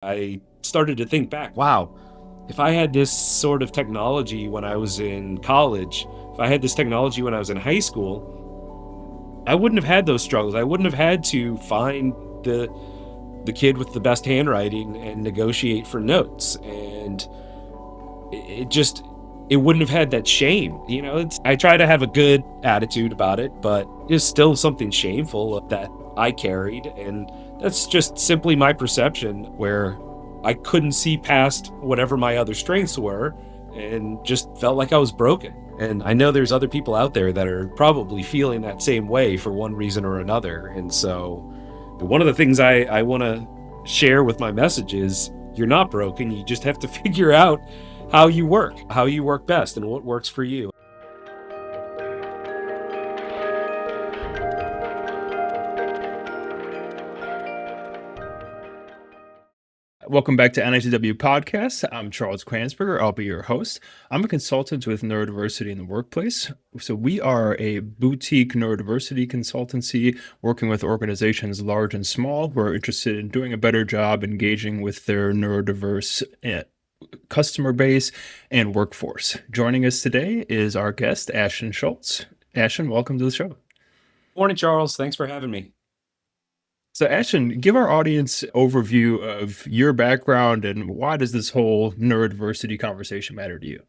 I started to think back, wow, if I had this sort of technology when I was in college, if I had this technology when I was in high school, I wouldn't have had those struggles. I wouldn't have had to find the kid with the best handwriting and negotiate for notes. And it just it wouldn't have had that shame. I try to have a good attitude about it, but it's still something shameful that I carried, and that's just simply my perception, where I couldn't see past whatever my other strengths were and just felt like I was broken. And I know there's other people out there that are probably feeling that same way for one reason or another. And so one of the things I want to share with my message is, you're not broken. You just have to figure out how you work best, and what works for you. Welcome back to NITW Podcast. I'm Charles Kransberger. I'll be your host. I'm a consultant with Neurodiversity in the Workplace. So we are a boutique neurodiversity consultancy working with organizations large and small who are interested in doing a better job engaging with their neurodiverse customer base and workforce. Joining us today is our guest, Ashton Schultz. Ashton, welcome to the show. Morning, Charles. Thanks for having me. So, Ashton, give our audience overview of your background and why does this whole neurodiversity conversation matter to you?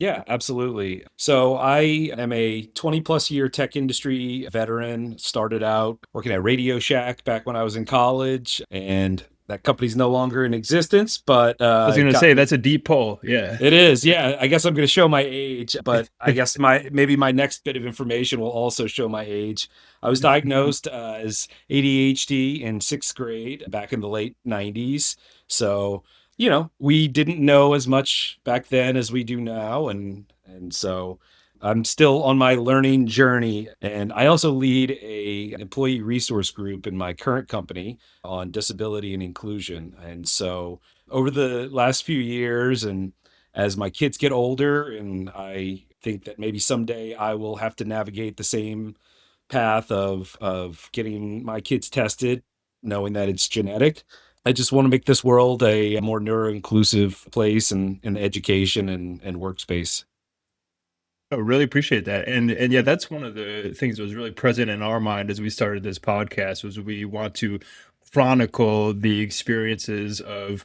Yeah, absolutely. So I am a 20 plus year tech industry veteran. Started out working at Radio Shack back when I was in college, and that company's no longer in existence, but I was going to say that's a deep pull. Yeah. it is. Yeah, I guess I'm going to show my age, but I guess maybe my next bit of information will also show my age. I was diagnosed as ADHD in 6th grade back in the late 90s. So, we didn't know as much back then as we do now, and so I'm still on my learning journey. And I also lead an employee resource group in my current company on disability and inclusion. And so over the last few years, and as my kids get older, and I think that maybe someday I will have to navigate the same path of getting my kids tested, knowing that it's genetic. I just want to make this world a more neuro-inclusive place in education and workspace. I really appreciate that. And yeah, that's one of the things that was really present in our mind as we started this podcast was we want to chronicle the experiences of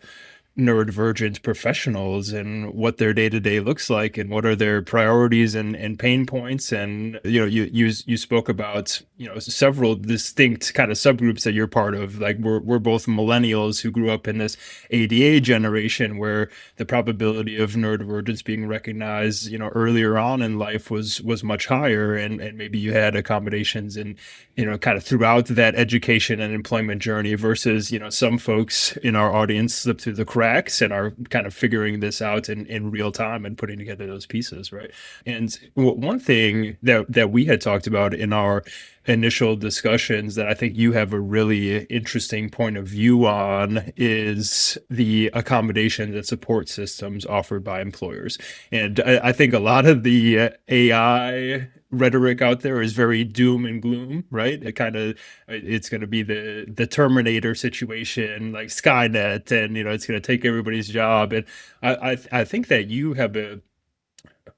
neurodivergent professionals and what their day-to-day looks like and what are their priorities and pain points. And you spoke about several distinct kind of subgroups that you're part of. Like we're both millennials who grew up in this ADA generation where the probability of neurodivergence being recognized earlier on in life was much higher, and maybe you had accommodations and kind of throughout that education and employment journey versus some folks in our audience slip through the cracks and are kind of figuring this out in real time and putting together those pieces, right? And one thing that we had talked about in our initial discussions that I think you have a really interesting point of view on is the accommodations and support systems offered by employers. And I think a lot of the AI rhetoric out there is very doom and gloom, right? It's going to be the Terminator situation, like Skynet, and it's going to take everybody's job. And I think that you have a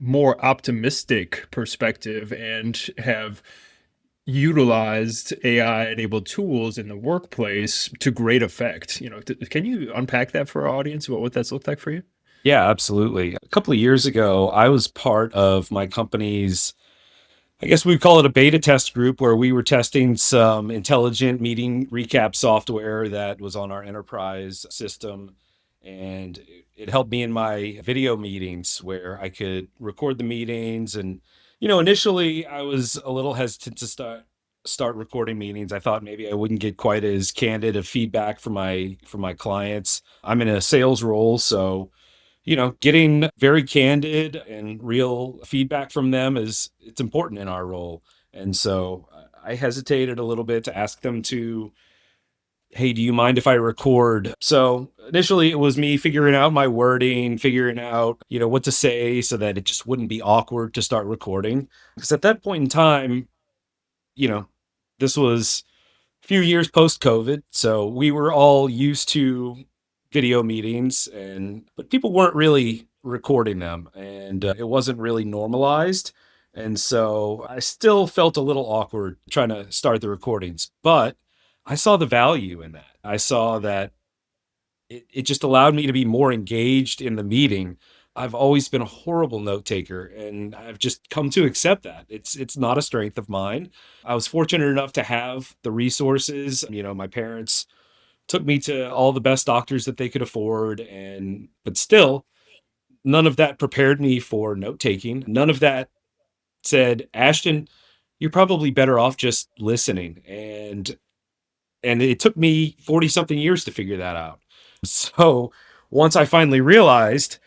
more optimistic perspective and have utilized AI-enabled tools in the workplace to great effect. Can you unpack that for our audience, what that's looked like for you? Yeah, absolutely. A couple of years ago, I was part of my company's, I guess we'd call it a beta test group, where we were testing some intelligent meeting recap software that was on our enterprise system. And it helped me in my video meetings where I could record the meetings. And, initially I was a little hesitant to start recording meetings. I thought maybe I wouldn't get quite as candid of feedback from my clients. I'm in a sales role, so getting very candid and real feedback from them it's important in our role. And so I hesitated a little bit to ask them to, hey, do you mind if I record? So initially it was me figuring out my wording, figuring out, what to say so that it just wouldn't be awkward to start recording. Because at that point in time, this was a few years post COVID. So we were all used to video meetings, but people weren't really recording them, and it wasn't really normalized. And so I still felt a little awkward trying to start the recordings, but I saw the value in that. I saw that it just allowed me to be more engaged in the meeting. I've always been a horrible note taker, and I've just come to accept that. It's not a strength of mine. I was fortunate enough to have the resources. My parents took me to all the best doctors that they could afford, but still, none of that prepared me for note taking. None of that said, Ashton, you're probably better off just listening. And it took me 40 something years to figure that out. So once I finally realized,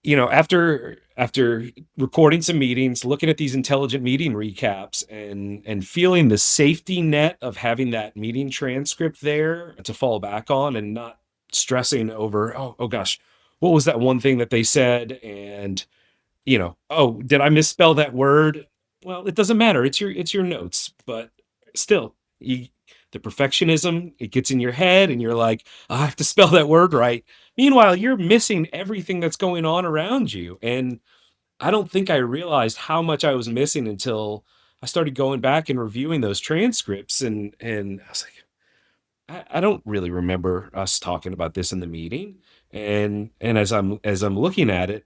after recording some meetings, looking at these intelligent meeting recaps, and feeling the safety net of having that meeting transcript there to fall back on, and not stressing over, oh gosh, what was that one thing that they said? And oh, did I misspell that word? Well, it doesn't matter. It's your notes, but still, the perfectionism, it gets in your head, and you're like, I have to spell that word right. Meanwhile, you're missing everything that's going on around you. And I don't think I realized how much I was missing until I started going back and reviewing those transcripts, and I was like, I don't really remember us talking about this in the meeting. And as I'm looking at it,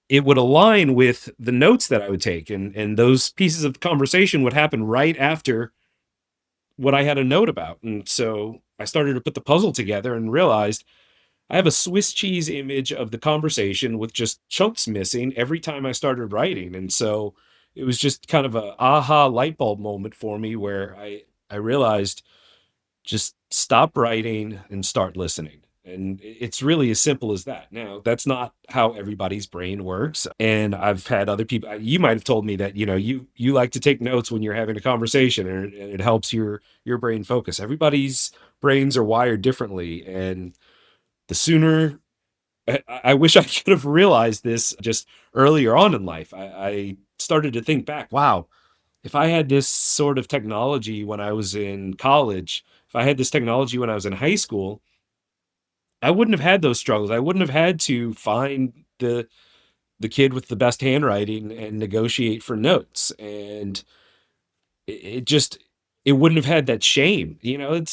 it would align with the notes that I would take, and those pieces of conversation would happen right after what I had a note about. And so I started to put the puzzle together and realized I have a Swiss cheese image of the conversation with just chunks missing every time I started writing. And so it was just kind of a aha light bulb moment for me, where I realized, just stop writing and start listening. And it's really as simple as that. Now, that's not how everybody's brain works. And I've had other people, you might have told me that, you like to take notes when you're having a conversation, and it helps your brain focus. Everybody's brains are wired differently. And the sooner, I wish I could have realized this just earlier on in life. I started to think back, wow, if I had this sort of technology when I was in college, if I had this technology when I was in high school, I wouldn't have had those struggles. I wouldn't have had to find the kid with the best handwriting and negotiate for notes. And it just, it wouldn't have had that shame.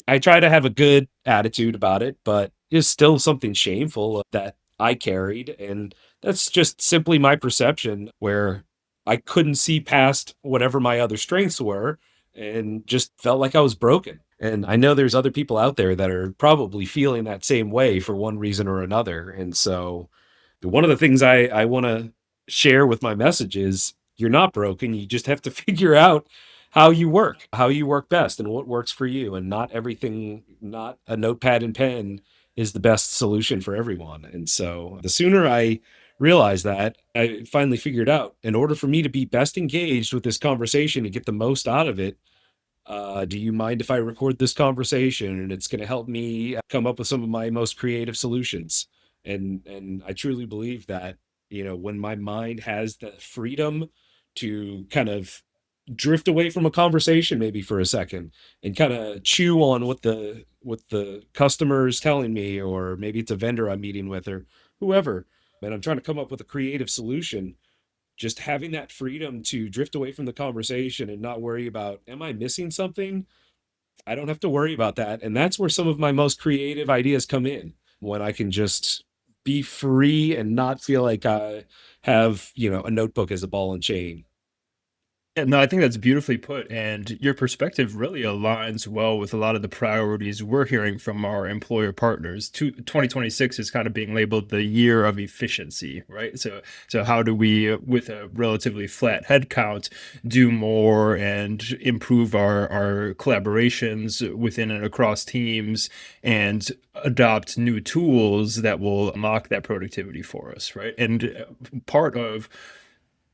I try to have a good attitude about it, but it's still something shameful that I carried. And that's just simply my perception, where I couldn't see past whatever my other strengths were, and just felt like I was broken. And I know there's other people out there that are probably feeling that same way for one reason or another. And so one of the things I want to share with my message is, you're not broken. You just have to figure out how you work best, and what works for you. And not everything, not a notepad and pen is the best solution for everyone. And so the sooner I realized that, I finally figured out, in order for me to be best engaged with this conversation and get the most out of it, do you mind if I record this conversation? And it's going to help me come up with some of my most creative solutions. And I truly believe that, when my mind has the freedom to kind of drift away from a conversation maybe for a second, and kind of chew on what the customer is telling me, or maybe it's a vendor I'm meeting with, or whoever, and I'm trying to come up with a creative solution, just having that freedom to drift away from the conversation and not worry about, am I missing something? I don't have to worry about that. And that's where some of my most creative ideas come in, when I can just be free and not feel like I have, a notebook as a ball and chain. Yeah, no, I think that's beautifully put. And your perspective really aligns well with a lot of the priorities we're hearing from our employer partners. 2026 is kind of being labeled the year of efficiency, right? So how do we, with a relatively flat headcount, do more and improve our collaborations within and across teams, and adopt new tools that will unlock that productivity for us, right? And part of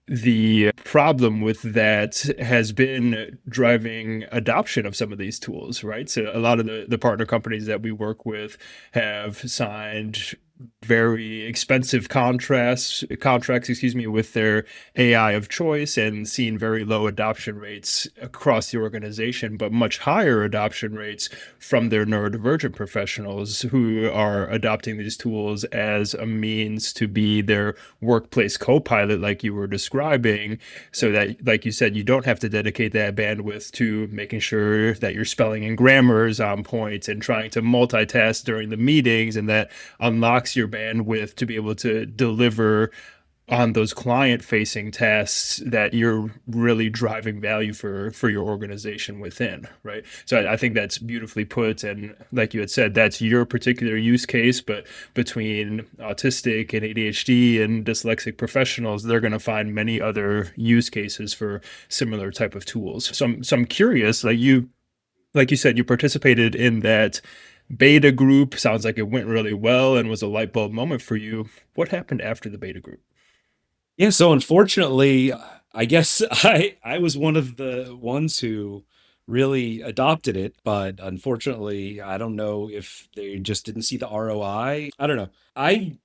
the problem with that has been driving adoption of some of these tools, right? So a lot of the partner companies that we work with have signed very expensive contracts, excuse me, with their AI of choice, and seeing very low adoption rates across the organization, but much higher adoption rates from their neurodivergent professionals who are adopting these tools as a means to be their workplace co-pilot, like you were describing, so that, like you said, you don't have to dedicate that bandwidth to making sure that your spelling and grammar is on point and trying to multitask during the meetings, and that unlocks your bandwidth to be able to deliver on those client facing tasks that you're really driving value for your organization within, right? So I think that's beautifully put, and like you had said, that's your particular use case, but between autistic and ADHD and dyslexic professionals, they're going to find many other use cases for similar type of tools. So I'm curious, like you said, you participated in that beta group. Sounds like it went really well and was a light bulb moment for you. What happened after the beta group? Yeah, so unfortunately, I guess I was one of the ones who really adopted it, but unfortunately, I don't know if they just didn't see the ROI. I don't know. I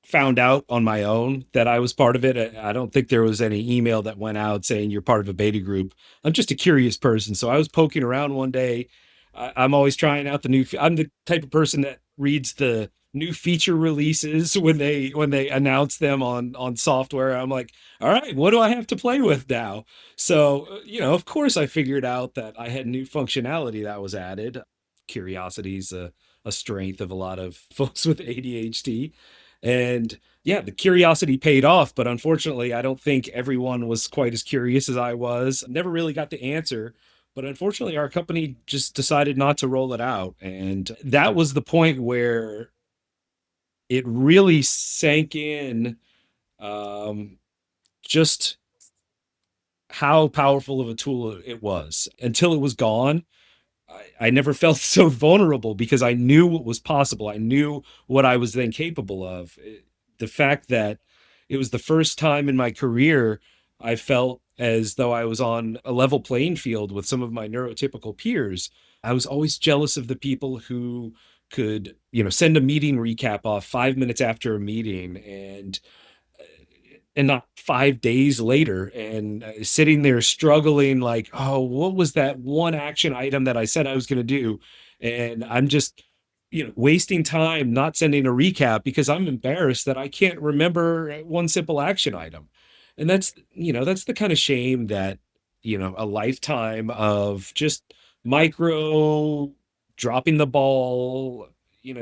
found out on my own that I was part of it. I don't think there was any email that went out saying you're part of a beta group. I'm just a curious person. So I was poking around one day. I'm always trying out the new. I'm the type of person that reads the new feature releases when they announce them on software. I'm like, all right, what do I have to play with now? So of course, I figured out that I had new functionality that was added. Curiosity's a strength of a lot of folks with ADHD. And yeah, the curiosity paid off, but unfortunately, I don't think everyone was quite as curious as I was. Never really got the answer, but unfortunately, our company just decided not to roll it out. And that was the point where it really sank in, um, just how powerful of a tool it was. Until it was gone, I never felt so vulnerable because I knew what was possible. I knew what I was then capable of. The fact that it was the first time in my career I felt as though I was on a level playing field with some of my neurotypical peers. I was always jealous of the people who could, send a meeting recap off 5 minutes after a meeting and not 5 days later and sitting there struggling like, oh, what was that one action item that I said I was going to do? And I'm just, wasting time not sending a recap because I'm embarrassed that I can't remember one simple action item. And that's the kind of shame that, a lifetime of just micro dropping the ball,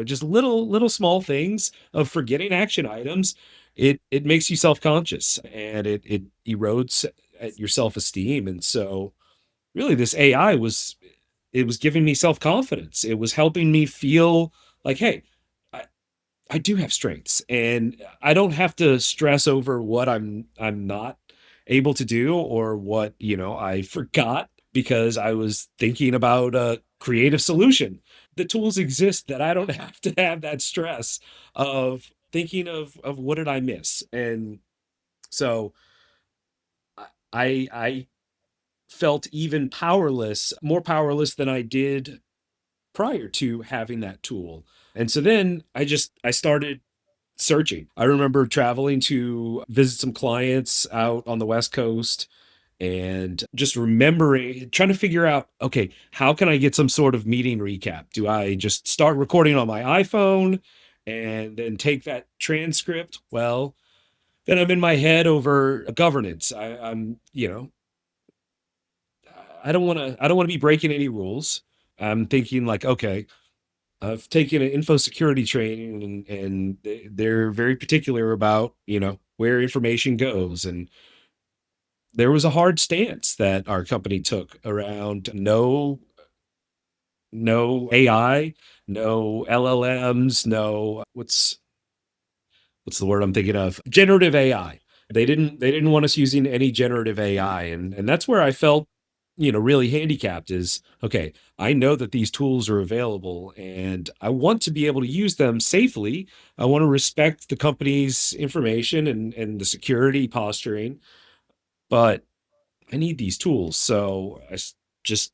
just little small things of forgetting action items. It makes you self-conscious and it erodes at your self-esteem. And so really this AI was giving me self-confidence. It was helping me feel like, hey, I, I do have strengths and I don't have to stress over what I'm not able to do or what, I forgot because I was thinking about a creative solution. The tools exist that I don't have to have that stress of thinking of what did I miss. And so I felt even powerless, more powerless than I did prior to having that tool. And so then I started searching. I remember traveling to visit some clients out on the West Coast and just remembering, trying to figure out, okay, how can I get some sort of meeting recap? Do I just start recording on my iPhone and then take that transcript? Well, then I'm in my head over governance. I'm, I don't want to be breaking any rules. I'm thinking like, okay, I've taken an info security training and they're very particular about, where information goes. And there was a hard stance that our company took around no AI, no LLMs, no what's the word I'm thinking of? Generative AI. They didn't want us using any generative AI. And that's where I felt, really handicapped is okay, I know that these tools are available and I want to be able to use them safely. I want to respect the company's information and the security posturing, but I need these tools. So just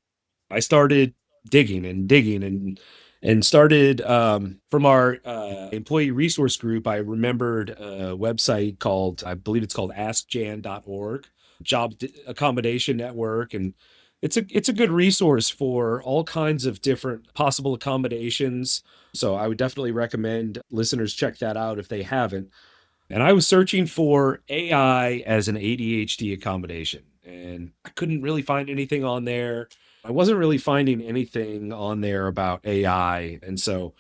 I started digging and digging, and and started from our employee resource group. I remembered a website called, I believe it's called askjan.org, accommodation network. And it's a good resource for all kinds of different possible accommodations. So I would definitely recommend listeners check that out if they haven't. And I was searching for AI as an ADHD accommodation, and I couldn't really find anything on there. I wasn't really finding anything on there about AI. And so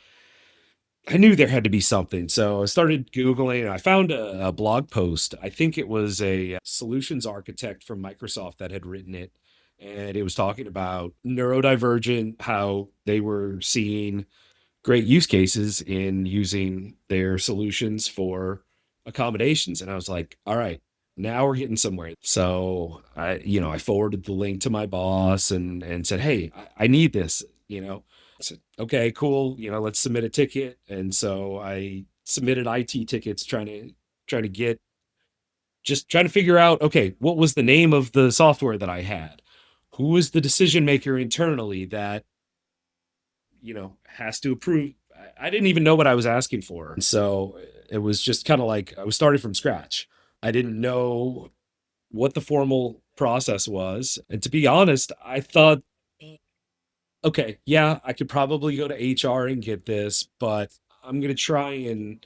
I knew there had to be something. So I started Googling and I found a blog post. I think it was a solutions architect from Microsoft that had written it. And it was talking about neurodivergent, how they were seeing great use cases in using their solutions for accommodations. And I was like, all right, now we're getting somewhere. So I forwarded the link to my boss and said, hey, I need this, I said, okay, cool. Let's submit a ticket. And so I submitted IT tickets trying to get, just trying to figure out, okay, what was the name of the software that I had? Who was the decision maker internally that has to approve. I didn't even know what I was asking for. So it was just kind of like I was starting from scratch. I didn't know what the formal process was. And to be honest, I thought, okay, yeah, I could probably go to HR and get this, but I'm going to try and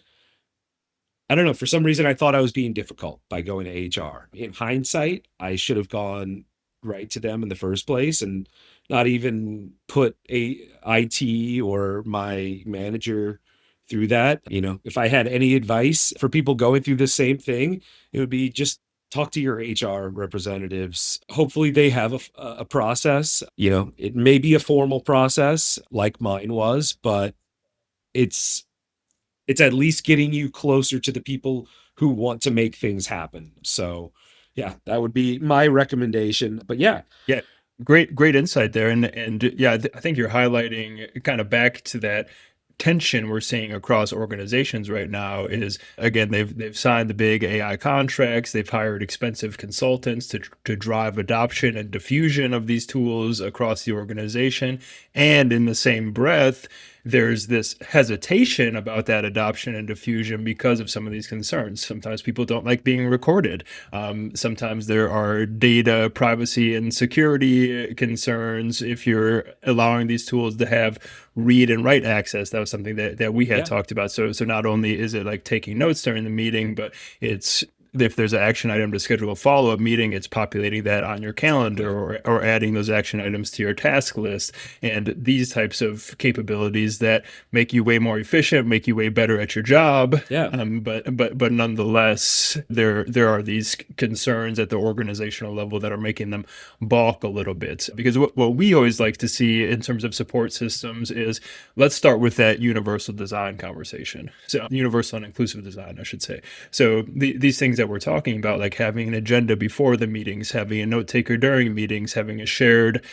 I don't know. For some reason, I thought I was being difficult by going to HR. In hindsight, I should have gone right to them in the first place and not even put a IT or my manager through that. If I had any advice for people going through the same thing, it would be just talk to your HR representatives. Hopefully they have a process. It may be a formal process like mine was, but it's it's at least getting you closer to the people who want to make things happen. So, yeah, that would be my recommendation. But yeah, Yeah, great insight there, and yeah, I think you're highlighting kind of back to that tension we're seeing across organizations right now. Is again, they've signed the big AI contracts, they've hired expensive consultants to drive adoption and diffusion of these tools across the organization, and in the same breath, there's this hesitation about that adoption and diffusion because of some of these concerns. Sometimes people don't like being recorded. Sometimes there are data privacy and security concerns if you're allowing these tools to have read and write access. That was something that we had yeah, talked about. So not only is it like taking notes during the meeting, but it's if there's an action item to schedule a follow-up meeting, it's populating that on your calendar or adding those action items to your task list. And these types of capabilities that make you way more efficient, make you way better at your job. yeah, But nonetheless, there are these concerns at the organizational level that are making them balk a little bit. Because what we always like to see in terms of support systems is, let's start with that universal design conversation. So universal and inclusive design, I should say. So these things that we're talking about, like having an agenda before the meetings, having a note taker during meetings, having a shared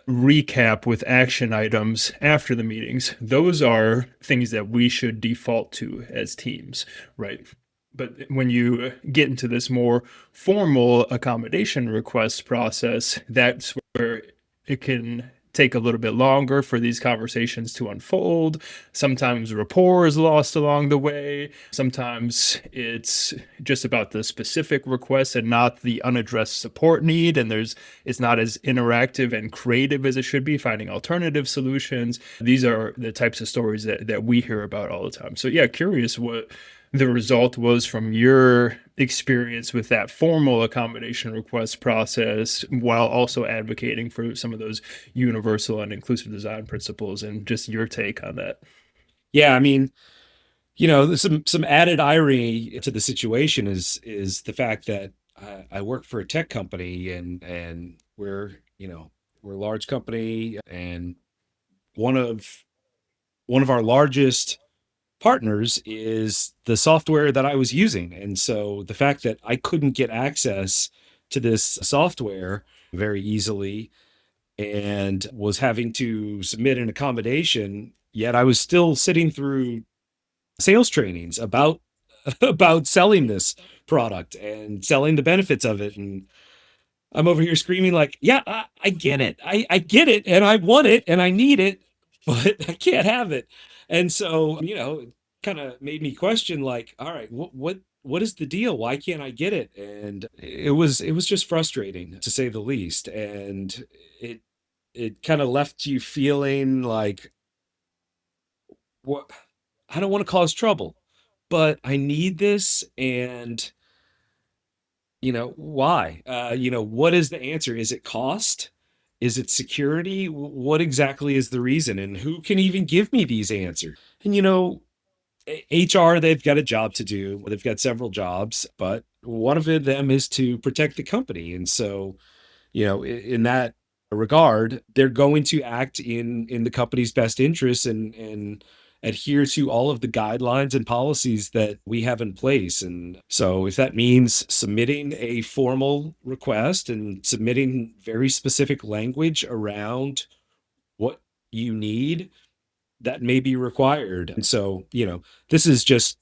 recap with action items after the meetings, those are things that we should default to as teams, right? But when you get into this more formal accommodation request process, that's where it can take a little bit longer for these conversations to unfold. Sometimes rapport is lost along the way. Sometimes it's just about the specific request and not the unaddressed support need. And it's not as interactive and creative as it should be, finding alternative solutions. These are the types of stories that we hear about all the time. So yeah, curious what the result was from your experience with that formal accommodation request process, while also advocating for some of those universal and inclusive design principles, and just your take on that. yeah. I mean, there's some added irony to the situation is the fact that I work for a tech company and we're a large company, and one of one of our largest partners is the software that I was using. And so the fact that I couldn't get access to this software very easily and was having to submit an accommodation, yet I was still sitting through sales trainings about about selling this product and selling the benefits of it. And I'm over here screaming like, yeah, I get it. I get it and I want it and I need it. but I can't have it. And so, it kind of made me question, like, all right, what is the deal? Why can't I get it? And it was just frustrating, to say the least. And it it kind of left you feeling like, what, I don't want to cause trouble, but I need this. And why? What is the answer? Is it cost? Is it security? What exactly is the reason? And who can even give me these answers? And HR, they've got a job to do. They've got several jobs, but one of them is to protect the company. And so, in that regard, they're going to act in the company's best interests, and adhere to all of the guidelines and policies that we have in place. And so if that means submitting a formal request and submitting very specific language around what you need, that may be required. And so, this is just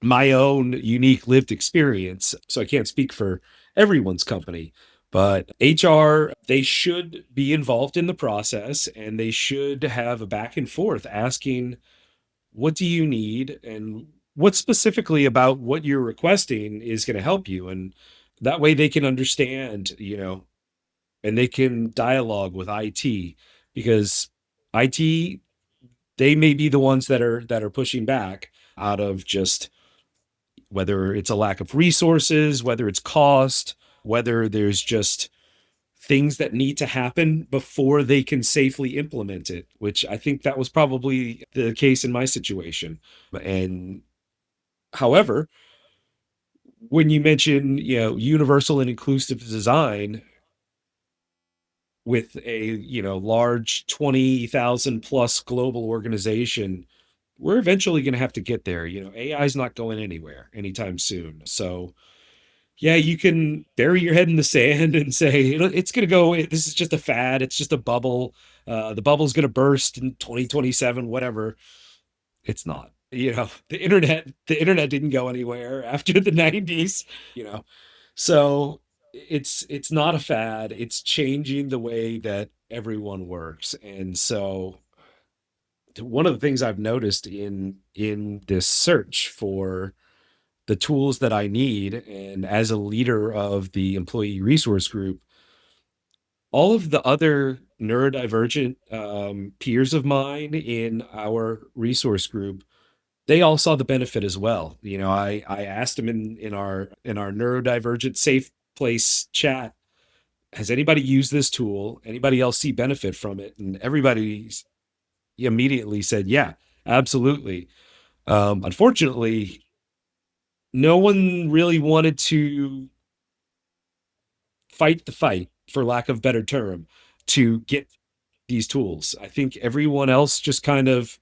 my own unique lived experience. So I can't speak for everyone's company, but HR, they should be involved in the process, and they should have a back and forth asking, what do you need? And what specifically about what you're requesting is going to help you? And that way they can understand, and they can dialogue with IT, because IT, they may be the ones that are pushing back out of just, whether it's a lack of resources, whether it's cost, whether there's just things that need to happen before they can safely implement it, which I think that was probably the case in my situation. And however, when you mention, universal and inclusive design with a, large 20,000 plus global organization, we're eventually going to have to get there. AI is not going anywhere anytime soon. So yeah, you can bury your head in the sand and say, it's going to go. This is just a fad. It's just a bubble. The bubble's going to burst in 2027, whatever. It's not. The internet didn't go anywhere after the 90s, you know. So it's not a fad. It's changing the way that everyone works. And so one of the things I've noticed in this search for the tools that I need, and as a leader of the employee resource group, all of the other neurodivergent peers of mine in our resource group, they all saw the benefit as well. I asked them in our neurodivergent safe place chat, has anybody used this tool? Anybody else see benefit from it? And everybody immediately said, yeah, absolutely. Unfortunately, no one really wanted to fight the fight, for lack of better term, to get these tools. I think everyone else just kind of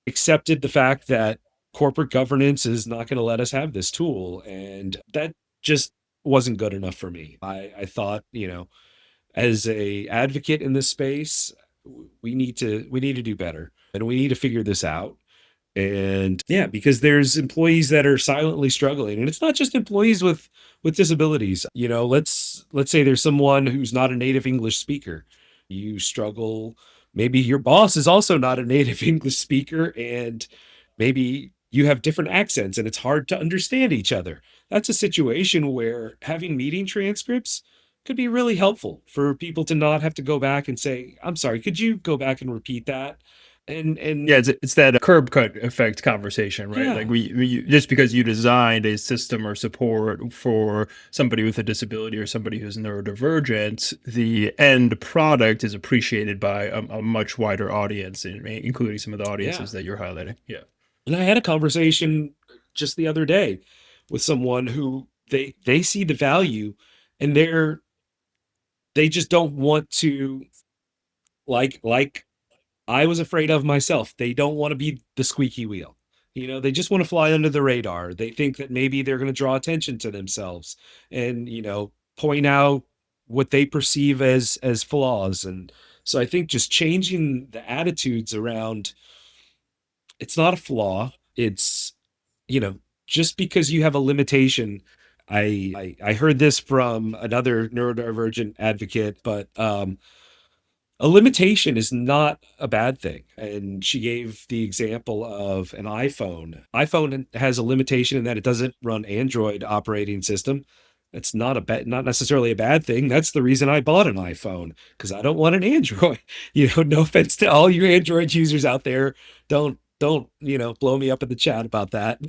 accepted the fact that corporate governance is not going to let us have this tool. And that just wasn't good enough for me. I thought, as a advocate in this space, we need to do better, and we need to figure this out. And yeah, because there's employees that are silently struggling, and it's not just employees with disabilities. Let's say there's someone who's not a native English speaker. You struggle. Maybe your boss is also not a native English speaker, and maybe you have different accents and it's hard to understand each other. That's a situation where having meeting transcripts could be really helpful for people to not have to go back and say, I'm sorry, could you go back and repeat that? And Yeah, it's that curb cut effect conversation, right? Like yeah. just because you designed a system or support for somebody with a disability or somebody who's neurodivergent, the end product is appreciated by a much wider audience, including some of the Yeah. audiences that you're highlighting. Yeah. And I had a conversation just the other day with someone who they see the value, and they just don't want to, like I was afraid of myself. They don't want to be the squeaky wheel. They just want to fly under the radar. They think that maybe they're going to draw attention to themselves, and, point out what they perceive as flaws. And so I think just changing the attitudes around, it's not a flaw. It's, you know, just because you have a limitation. I heard this from another neurodivergent advocate, but a limitation is not a bad thing. And she gave the example of an iPhone. iPhone has a limitation in that it doesn't run Android operating system. That's not necessarily a bad thing. That's the reason I bought an iPhone, because I don't want an Android. No offense to all your Android users out there. Don't blow me up in the chat about that.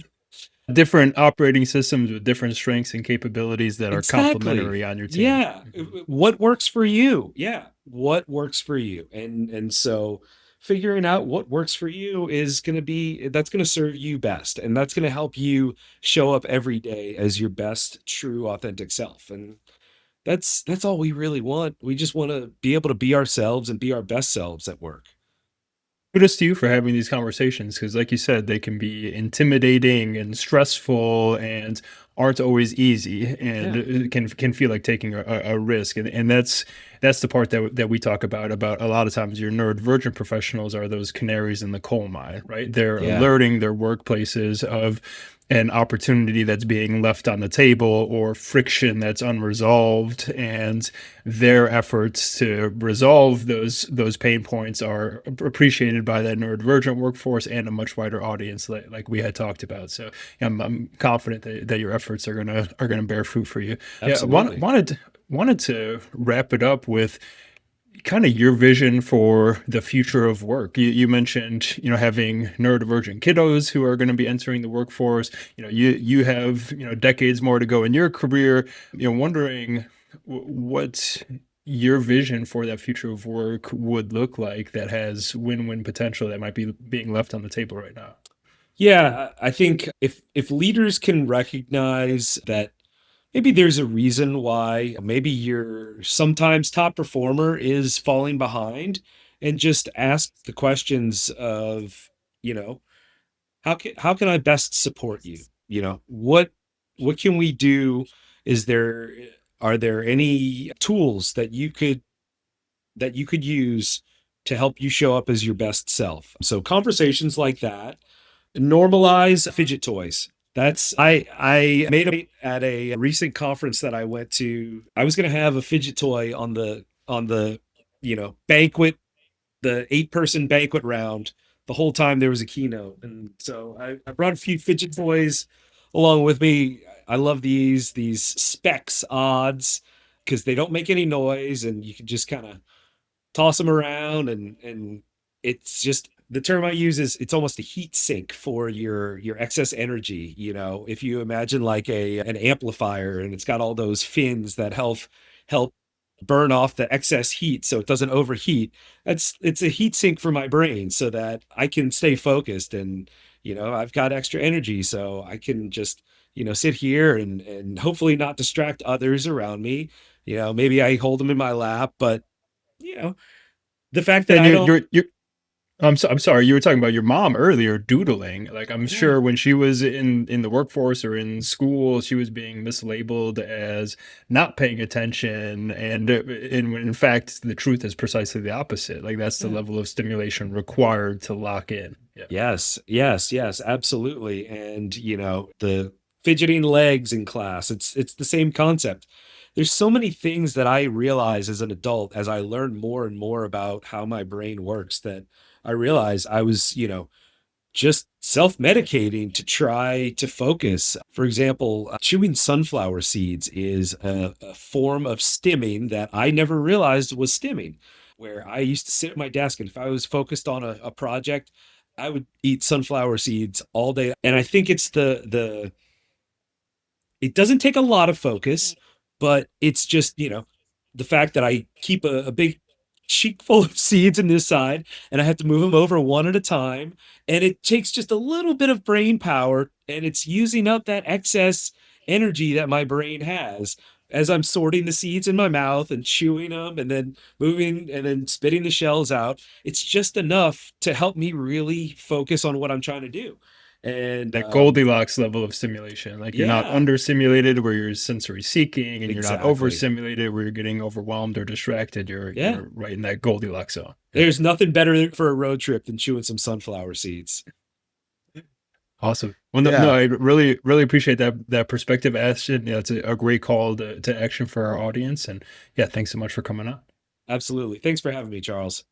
Different operating systems with different strengths and capabilities that are Exactly. complementary on your team. Yeah. Mhm. What works for you? Yeah. What works for you? And so figuring out what works for you is going to be that's going to serve you best, and that's going to help you show up every day as your best, true, authentic self. And that's all we really want. We just want to be able to be ourselves and be our best selves at work. Kudos to you for having these conversations because, like you said, they can be intimidating and stressful and aren't always easy, and Yeah. it can feel like taking a risk. And that's the part that we talk about a lot of times. Your neurodivergent professionals are those canaries in the coal mine, right? They're Yeah. alerting their workplaces of an opportunity that's being left on the table or friction that's unresolved, and their efforts to resolve those pain points are appreciated by that neurodivergent workforce and a much wider audience, like we had talked about. So I'm confident that your efforts are gonna bear fruit for you. Yeah, Absolutely. wanted to wrap it up with kind of your vision for the future of work. You mentioned, having neurodivergent kiddos who are going to be entering the workforce. You have, decades more to go in your career. Wondering what your vision for that future of work would look like that has win-win potential that might be being left on the table right now. Yeah, I think if leaders can recognize that maybe there's a reason why maybe your sometimes top performer is falling behind, and just ask the questions of, you know, how can I best support you? What can we do? Is there are there any tools that you could use to help you show up as your best self? So conversations like that. Normalize fidget toys. That's I made a at a recent conference that I went to. I was going to have a fidget toy on the banquet, the 8-person banquet round, the whole time there was a keynote. And so I brought a few fidget toys along with me. I love these specs odds because they don't make any noise, and you can just kind of toss them around, and it's just, the term I use is, it's almost a heat sink for your excess energy. If you imagine like a an amplifier, and it's got all those fins that help burn off the excess heat so it doesn't overheat. It's a heat sink for my brain so that I can stay focused, and I've got extra energy so I can just sit here and hopefully not distract others around me. Maybe I hold them in my lap, but you know the fact that And I don't. I'm sorry, you were talking about your mom earlier doodling. Like, I'm Yeah. sure when she was in the workforce or in school, she was being mislabeled as not paying attention, and when in fact the truth is precisely the opposite. Like, that's the Yeah. level of stimulation required to lock in. Yeah. Yes, yes, yes, absolutely. And the fidgeting legs in class, it's the same concept. There's so many things that I realize as an adult, as I learn more and more about how my brain works, that I realize I was, just self-medicating to try to focus. For example, chewing sunflower seeds is a form of stimming that I never realized was stimming. Where I used to sit at my desk, and if I was focused on a project, I would eat sunflower seeds all day. And I think it's the it doesn't take a lot of focus, but it's just, the fact that I keep a big cheek full of seeds in this side, and I have to move them over one at a time. And it takes just a little bit of brain power, and it's using up that excess energy that my brain has as I'm sorting the seeds in my mouth and chewing them and then moving and then spitting the shells out. It's just enough to help me really focus on what I'm trying to do. And That Goldilocks level of stimulation. Like, you're not yeah, under stimulated where you're sensory seeking, and you're not exactly. overstimulated where you're getting overwhelmed or distracted. You're Yeah. you're right in that Goldilocks zone. Yeah. There's nothing better for a road trip than chewing some sunflower seeds. Awesome. Well, no, Yeah. I really appreciate that perspective, Ashton. Yeah, it's a great call to action for our audience. And yeah, thanks so much for coming on. Absolutely. Thanks for having me, Charles.